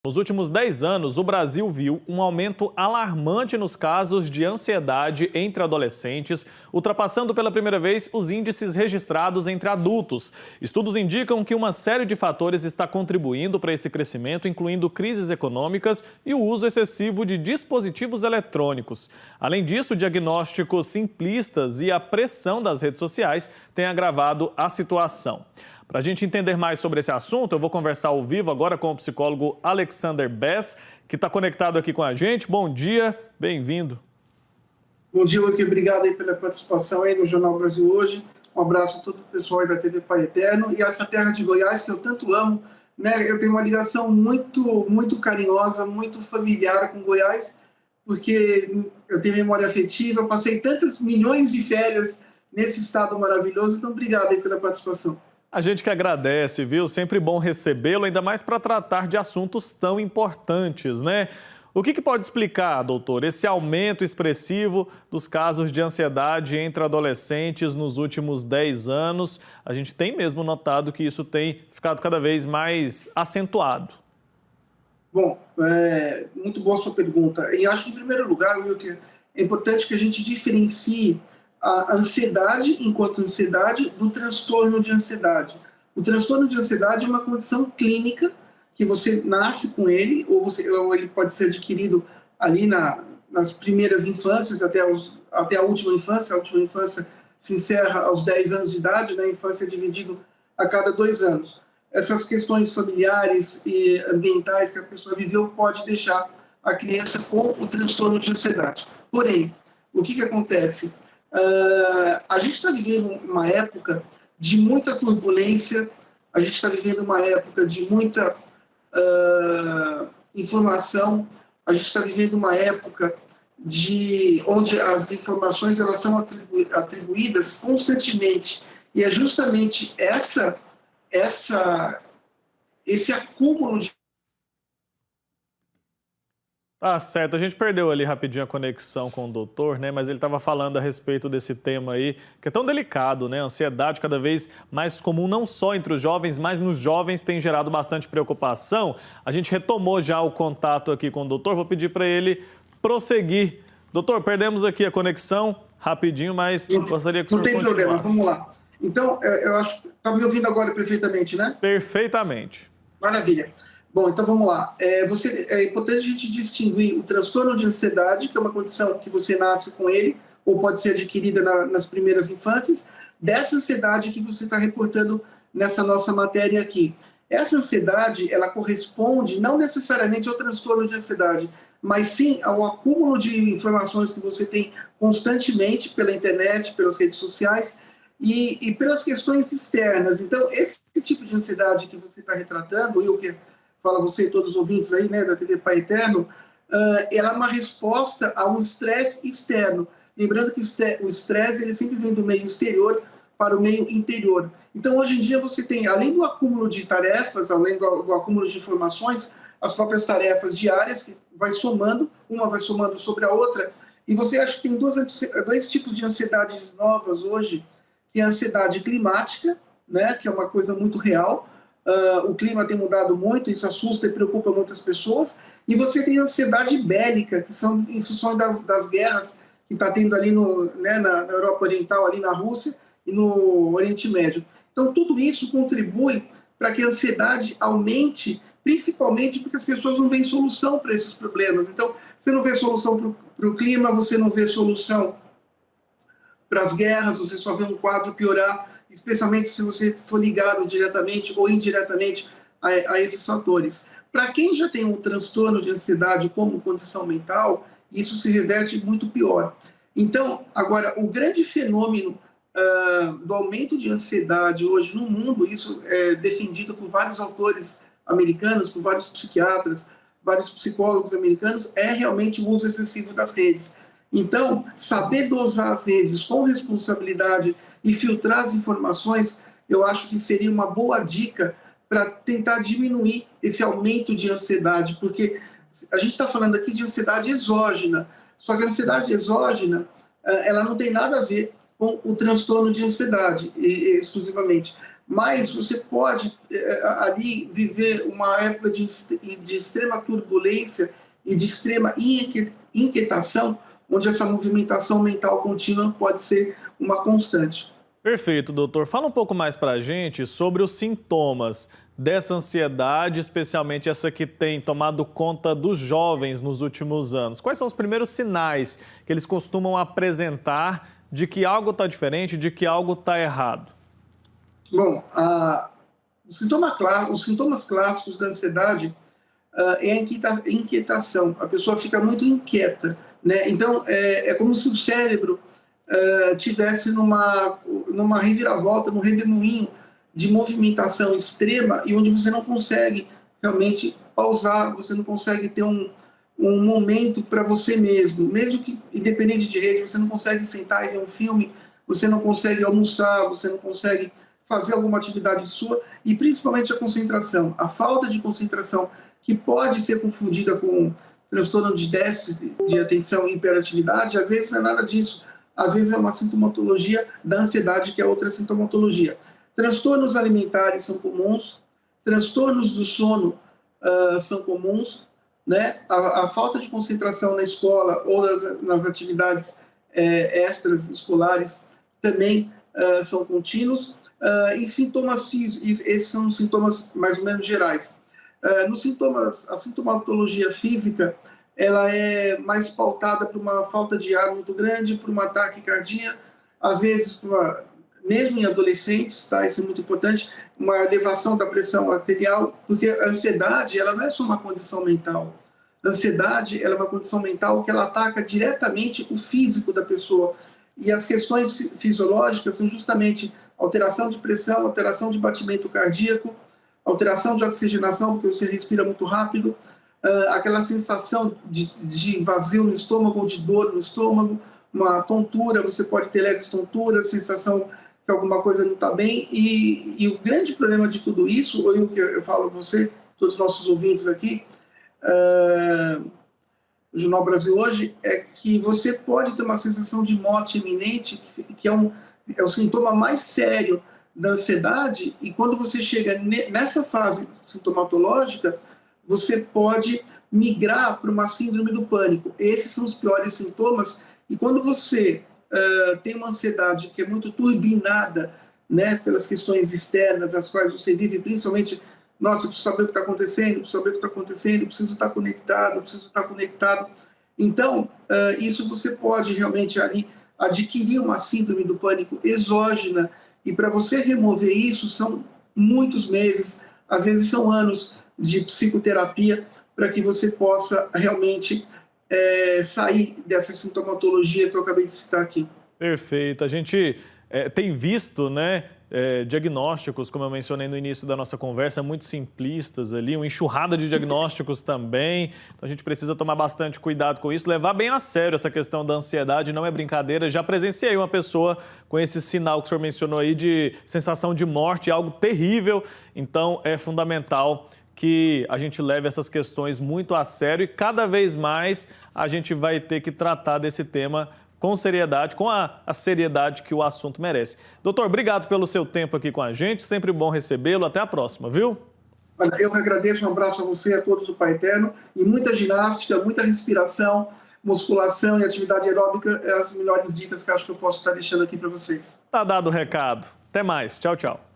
Nos últimos 10 anos, o Brasil viu um aumento alarmante nos casos de ansiedade entre adolescentes, ultrapassando pela primeira vez os índices registrados entre adultos. Estudos indicam que uma série de fatores está contribuindo para esse crescimento, incluindo crises econômicas e o uso excessivo de dispositivos eletrônicos. Além disso, diagnósticos simplistas e a pressão das redes sociais têm agravado a situação. Para a gente entender mais sobre esse assunto, eu vou conversar ao vivo agora com o psicólogo Alexander Bess, que está conectado aqui com a gente. Bom dia, bem-vindo. Bom dia, Luque. Obrigado aí pela participação aí no Jornal Brasil Hoje. Um abraço a todo o pessoal aí da TV Pai Eterno. E essa terra de Goiás que eu tanto amo, né? Eu tenho uma ligação muito carinhosa, muito familiar com Goiás, porque eu tenho memória afetiva, passei tantas milhões de férias nesse estado maravilhoso. Então, obrigado aí pela participação. A gente que agradece, viu? Sempre bom recebê-lo, ainda mais para tratar de assuntos tão importantes, né? O que pode explicar, doutor, esse aumento expressivo dos casos de ansiedade entre adolescentes nos últimos 10 anos? A gente tem mesmo notado que isso tem ficado cada vez mais acentuado. Bom, muito boa a sua pergunta. E acho que, em primeiro lugar, Wilker, é importante que a gente diferencie a ansiedade enquanto ansiedade do transtorno de ansiedade. O transtorno de ansiedade é uma condição clínica que você nasce com ele, ou ele pode ser adquirido ali nas primeiras infâncias até a última infância. A última infância se encerra aos 10 anos de idade, né? A infância é dividida a cada 2 anos. Essas questões familiares e ambientais que a pessoa viveu pode deixar a criança com o transtorno de ansiedade. Porém, o que acontece? A gente está vivendo uma época de muita turbulência, a gente está vivendo uma época de muita informação, a gente está vivendo uma época onde as informações elas são atribuídas constantemente, e é justamente esse acúmulo de... Tá certo, a gente perdeu ali rapidinho a conexão com o doutor, né? Mas ele estava falando a respeito desse tema aí, que é tão delicado, né? A ansiedade cada vez mais comum, não só entre os jovens, mas nos jovens tem gerado bastante preocupação. A gente retomou já o contato aqui com o doutor, vou pedir para ele prosseguir. Doutor, perdemos aqui a conexão rapidinho, mas gostaria que o senhor continuasse. Não tem problema, vamos lá. Então, eu acho que está me ouvindo agora perfeitamente, né? Perfeitamente. Maravilha. Bom, então vamos lá. É importante a gente distinguir o transtorno de ansiedade, que é uma condição que você nasce com ele, ou pode ser adquirida nas primeiras infâncias, dessa ansiedade que você está reportando nessa nossa matéria aqui. Essa ansiedade, ela corresponde não necessariamente ao transtorno de ansiedade, mas sim ao acúmulo de informações que você tem constantemente pela internet, pelas redes sociais e pelas questões externas. Então, esse tipo de ansiedade que você está retratando, fala você e todos os ouvintes aí, né, da TV Pai Eterno, ela é uma resposta a um estresse externo. Lembrando que o estresse ele sempre vem do meio exterior para o meio interior. Então, hoje em dia, você tem, além do acúmulo de tarefas, além do acúmulo de informações, as próprias tarefas diárias, que vai somando, uma vai somando sobre a outra, e você acha que tem dois tipos de ansiedades novas hoje, que é a ansiedade climática, né, que é uma coisa muito real. O clima tem mudado muito, isso assusta e preocupa muitas pessoas. E você tem a ansiedade bélica, que são em função das guerras que está tendo ali na Europa Oriental, ali na Rússia e no Oriente Médio. Então, tudo isso contribui para que a ansiedade aumente, principalmente porque as pessoas não veem solução para esses problemas. Então, você não vê solução para o clima, você não vê solução para as guerras, você só vê um quadro piorar, especialmente se você for ligado diretamente ou indiretamente a esses fatores. Para quem já tem um transtorno de ansiedade como condição mental, isso se reverte muito pior. Então, agora, o grande fenômeno do aumento de ansiedade hoje no mundo, isso é defendido por vários autores americanos, por vários psiquiatras, vários psicólogos americanos, é realmente o uso excessivo das redes. Então, saber dosar as redes com responsabilidade e filtrar as informações, eu acho que seria uma boa dica para tentar diminuir esse aumento de ansiedade, porque a gente está falando aqui de ansiedade exógena, só que a ansiedade exógena, ela não tem nada a ver com o transtorno de ansiedade exclusivamente, mas você pode ali viver uma época de extrema turbulência e de extrema inquietação, onde essa movimentação mental contínua pode ser uma constante. Perfeito, doutor. Fala um pouco mais para a gente sobre os sintomas dessa ansiedade, especialmente essa que tem tomado conta dos jovens nos últimos anos. Quais são os primeiros sinais que eles costumam apresentar de que algo está diferente, de que algo está errado? Bom, os sintomas clássicos da ansiedade é a inquietação. A pessoa fica muito inquieta, né? Então, é como se o cérebro tivesse numa reviravolta, num redemoinho de movimentação extrema e onde você não consegue realmente pausar, você não consegue ter um momento para você mesmo. Mesmo que, independente de rede, você não consegue sentar e ver um filme, você não consegue almoçar, você não consegue fazer alguma atividade sua, e principalmente a concentração. A falta de concentração, que pode ser confundida com transtorno de déficit de atenção e hiperatividade, às vezes não é nada disso. Às vezes é uma sintomatologia da ansiedade, que é outra sintomatologia. Transtornos alimentares são comuns, transtornos do sono são comuns, né? A falta de concentração na escola ou nas atividades extras escolares também são contínuos. E sintomas físicos, esses são sintomas mais ou menos gerais. Nos sintomas, a sintomatologia física, ela é mais pautada por uma falta de ar muito grande, por uma taquicardia, às vezes, mesmo em adolescentes, tá? Isso é muito importante, uma elevação da pressão arterial, porque a ansiedade, ela não é só uma condição mental. A ansiedade, ela é uma condição mental que ela ataca diretamente o físico da pessoa. E as questões fisiológicas são justamente alteração de pressão, alteração de batimento cardíaco, alteração de oxigenação, porque você respira muito rápido, aquela sensação de vazio no estômago, ou de dor no estômago, uma tontura, você pode ter leves tonturas, sensação que alguma coisa não está bem, e o grande problema de tudo isso, ou o que eu falo a você, todos os nossos ouvintes aqui, no Jornal Brasil Hoje, é que você pode ter uma sensação de morte iminente, que é o sintoma mais sério da ansiedade, e quando você chega nessa fase sintomatológica, você pode migrar para uma síndrome do pânico. Esses são os piores sintomas, e quando você tem uma ansiedade que é muito turbinada, né, pelas questões externas, as quais você vive, principalmente, nossa, eu preciso saber o que está acontecendo, preciso saber o que está acontecendo, preciso estar conectado, preciso estar conectado. Então, isso você pode realmente ali adquirir uma síndrome do pânico exógena, e para você remover isso são muitos meses, às vezes são anos de psicoterapia, para que você possa realmente sair dessa sintomatologia que eu acabei de citar aqui. Perfeito. A gente tem visto, né, diagnósticos, como eu mencionei no início da nossa conversa, muito simplistas ali, uma enxurrada de diagnósticos também. Então a gente precisa tomar bastante cuidado com isso, levar bem a sério essa questão da ansiedade, não é brincadeira. Já presenciei uma pessoa com esse sinal que o senhor mencionou aí de sensação de morte, algo terrível. Então é fundamental que a gente leve essas questões muito a sério, e cada vez mais a gente vai ter que tratar desse tema com seriedade, com a seriedade que o assunto merece. Doutor, obrigado pelo seu tempo aqui com a gente, sempre bom recebê-lo. Até a próxima, viu? Eu que agradeço, um abraço a você, a todos do Pai Eterno, e muita ginástica, muita respiração, musculação e atividade aeróbica, as melhores dicas que eu acho que eu posso estar deixando aqui para vocês. Tá dado o recado. Até mais. Tchau, tchau.